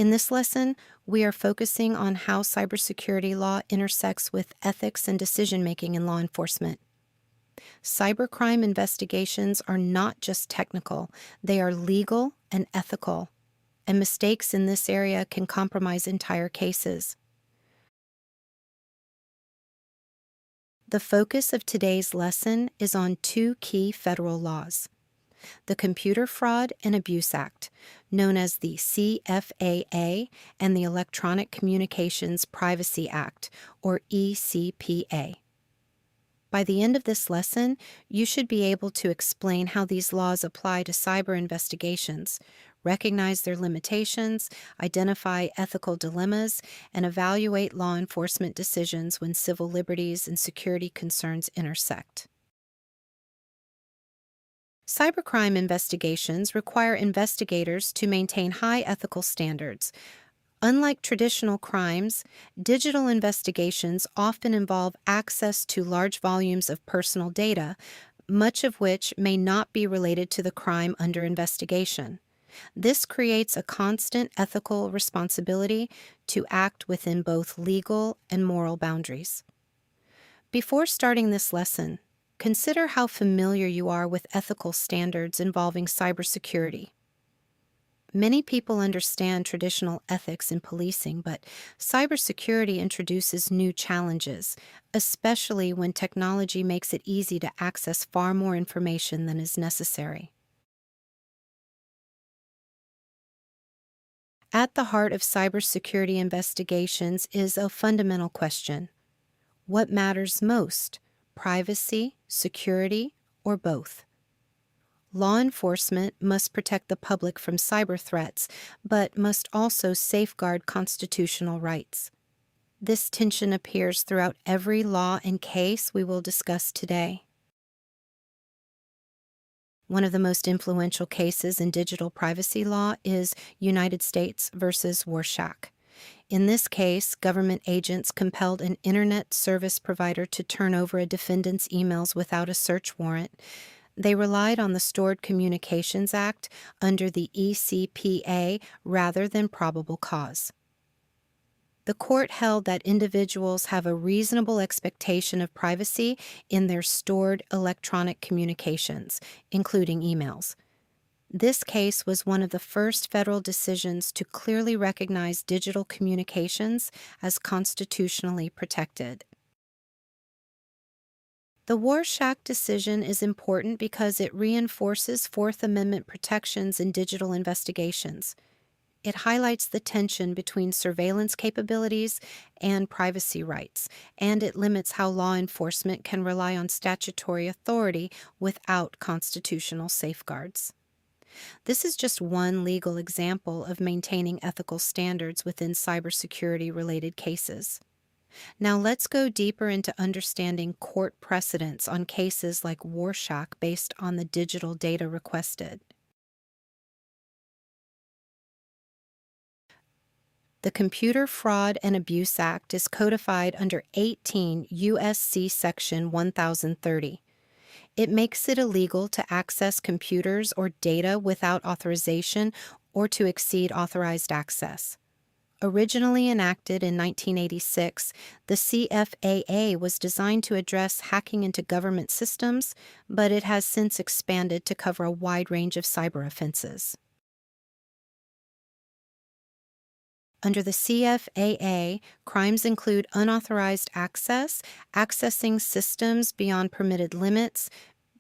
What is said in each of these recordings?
In this lesson, we are focusing on how cybersecurity law intersects with ethics and decision-making in law enforcement. Cybercrime investigations are not just technical, they are legal and ethical, and mistakes in this area can compromise entire cases. The focus of today's lesson is on two key federal laws: the Computer Fraud and Abuse Act, known as the CFAA, and the Electronic Communications Privacy Act, or ECPA. By the end of this lesson, you should be able to explain how these laws apply to cyber investigations, recognize their limitations, identify ethical dilemmas, and evaluate law enforcement decisions when civil liberties and security concerns intersect. Cybercrime investigations require investigators to maintain high ethical standards. Unlike traditional crimes, digital investigations often involve access to large volumes of personal data, much of which may not be related to the crime under investigation. This creates a constant ethical responsibility to act within both legal and moral boundaries. Before starting this lesson, consider how familiar you are with ethical standards involving cybersecurity. Many people understand traditional ethics in policing, but cybersecurity introduces new challenges, especially when technology makes it easy to access far more information than is necessary. At the heart of cybersecurity investigations is a fundamental question: what matters most, privacy, security, or both? Law enforcement must protect the public from cyber threats, but must also safeguard constitutional rights. This tension appears throughout every law and case we will discuss today. One of the most influential cases in digital privacy law is United States versus Warshak. In this case, government agents compelled an internet service provider to turn over a defendant's emails without a search warrant. They relied on the Stored Communications Act under the ECPA rather than probable cause. The court held that individuals have a reasonable expectation of privacy in their stored electronic communications, including emails. This case was one of the first federal decisions to clearly recognize digital communications as constitutionally protected. The Warshak decision is important because it reinforces Fourth Amendment protections in digital investigations. It highlights the tension between surveillance capabilities and privacy rights, and it limits how law enforcement can rely on statutory authority without constitutional safeguards. This is just one legal example of maintaining ethical standards within cybersecurity-related cases. Now let's go deeper into understanding court precedents on cases like Warshak based on the digital data requested. The Computer Fraud and Abuse Act is codified under 18 U.S.C. Section 1030. It makes it illegal to access computers or data without authorization or to exceed authorized access. Originally enacted in 1986, the CFAA was designed to address hacking into government systems, but it has since expanded to cover a wide range of cyber offenses. Under the CFAA, crimes include unauthorized access, accessing systems beyond permitted limits,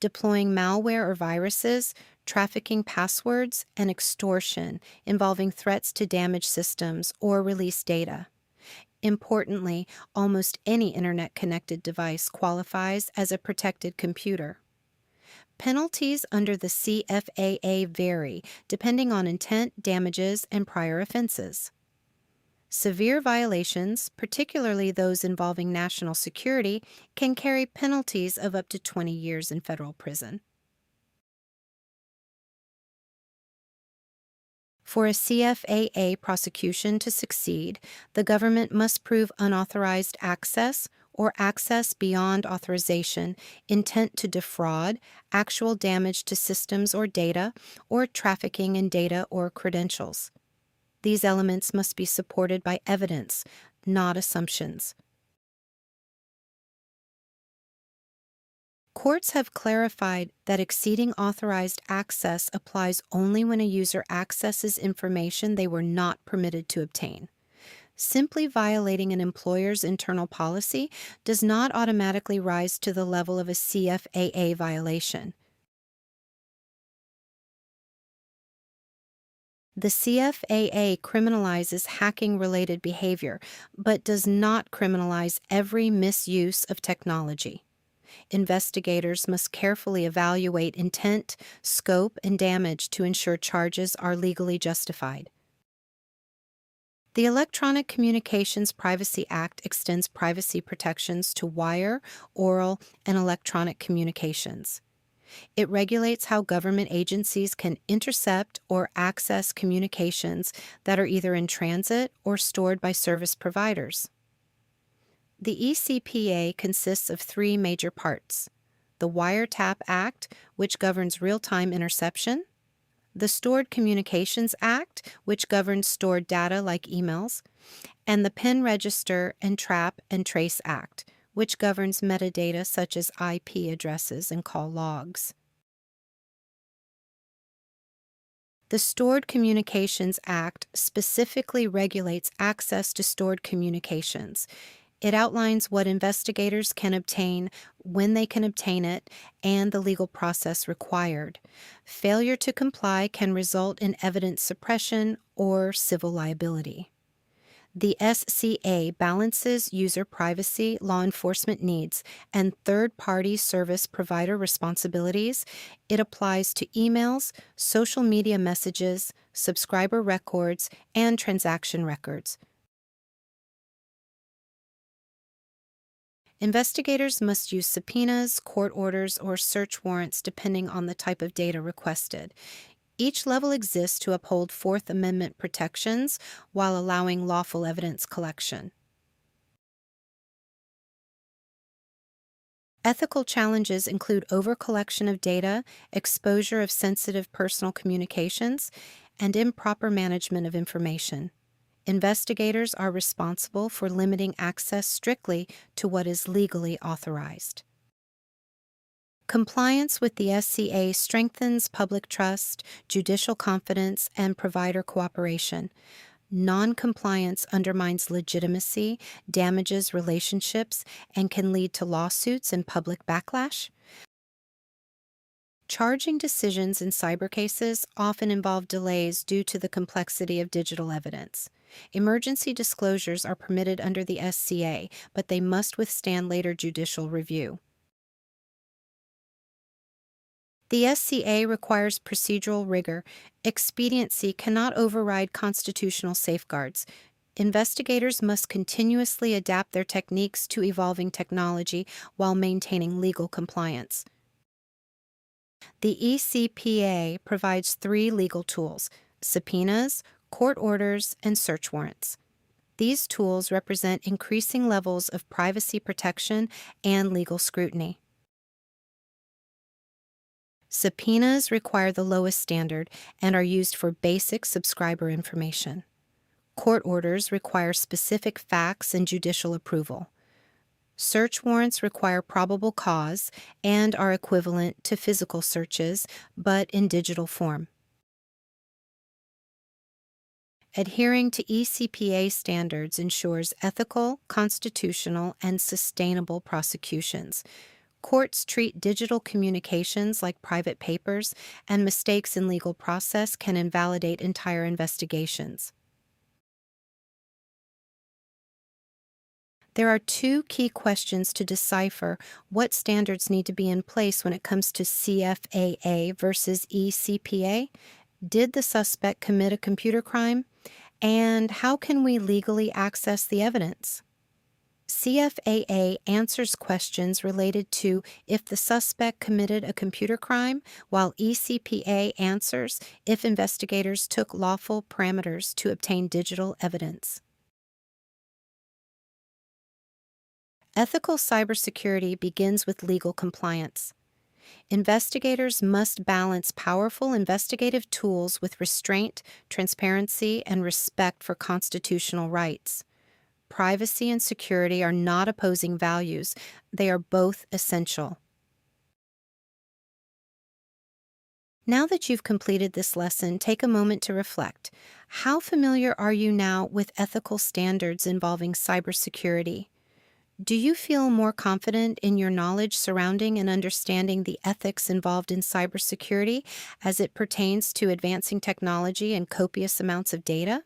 deploying malware or viruses, trafficking passwords, and extortion, involving threats to damage systems or release data. Importantly, almost any internet-connected device qualifies as a protected computer. Penalties under the CFAA vary depending on intent, damages, and prior offenses. Severe violations, particularly those involving national security, can carry penalties of up to 20 years in federal prison. For a CFAA prosecution to succeed, the government must prove unauthorized access or access beyond authorization, intent to defraud, actual damage to systems or data, or trafficking in data or credentials. These elements must be supported by evidence, not assumptions. Courts have clarified that exceeding authorized access applies only when a user accesses information they were not permitted to obtain. Simply violating an employer's internal policy does not automatically rise to the level of a CFAA violation. The CFAA criminalizes hacking-related behavior, but does not criminalize every misuse of technology. Investigators must carefully evaluate intent, scope, and damage to ensure charges are legally justified. The Electronic Communications Privacy Act extends privacy protections to wire, oral, and electronic communications. It regulates how government agencies can intercept or access communications that are either in transit or stored by service providers. The ECPA consists of three major parts: the Wiretap Act, which governs real-time interception; the Stored Communications Act, which governs stored data like emails; and the Pen Register and Trap and Trace Act, which governs metadata such as IP addresses and call logs. The Stored Communications Act specifically regulates access to stored communications. It outlines what investigators can obtain, when they can obtain it, and the legal process required. Failure to comply can result in evidence suppression or civil liability. The SCA balances user privacy, law enforcement needs, and third-party service provider responsibilities. It applies to emails, social media messages, subscriber records, and transaction records. Investigators must use subpoenas, court orders, or search warrants depending on the type of data requested. Each level exists to uphold Fourth Amendment protections while allowing lawful evidence collection. Ethical challenges include overcollection of data, exposure of sensitive personal communications, and improper management of information. Investigators are responsible for limiting access strictly to what is legally authorized. Compliance with the SCA strengthens public trust, judicial confidence, and provider cooperation. Non-compliance undermines legitimacy, damages relationships, and can lead to lawsuits and public backlash. Charging decisions in cyber cases often involve delays due to the complexity of digital evidence. Emergency disclosures are permitted under the SCA, but they must withstand later judicial review. The SCA requires procedural rigor. Expediency cannot override constitutional safeguards. Investigators must continuously adapt their techniques to evolving technology while maintaining legal compliance. The ECPA provides three legal tools: subpoenas, court orders, and search warrants. These tools represent increasing levels of privacy protection and legal scrutiny. Subpoenas require the lowest standard and are used for basic subscriber information. Court orders require specific facts and judicial approval. Search warrants require probable cause and are equivalent to physical searches, but in digital form. Adhering to ECPA standards ensures ethical, constitutional, and sustainable prosecutions. Courts treat digital communications like private papers, and mistakes in legal process can invalidate entire investigations. There are two key questions to decipher what standards need to be in place when it comes to CFAA versus ECPA. Did the suspect commit a computer crime? And how can we legally access the evidence? CFAA answers questions related to if the suspect committed a computer crime, while ECPA answers if investigators took lawful parameters to obtain digital evidence. Ethical cybersecurity begins with legal compliance. Investigators must balance powerful investigative tools with restraint, transparency, and respect for constitutional rights. Privacy and security are not opposing values, they are both essential. Now that you've completed this lesson, take a moment to reflect. How familiar are you now with ethical standards involving cybersecurity? Do you feel more confident in your knowledge surrounding and understanding the ethics involved in cybersecurity as it pertains to advancing technology and copious amounts of data?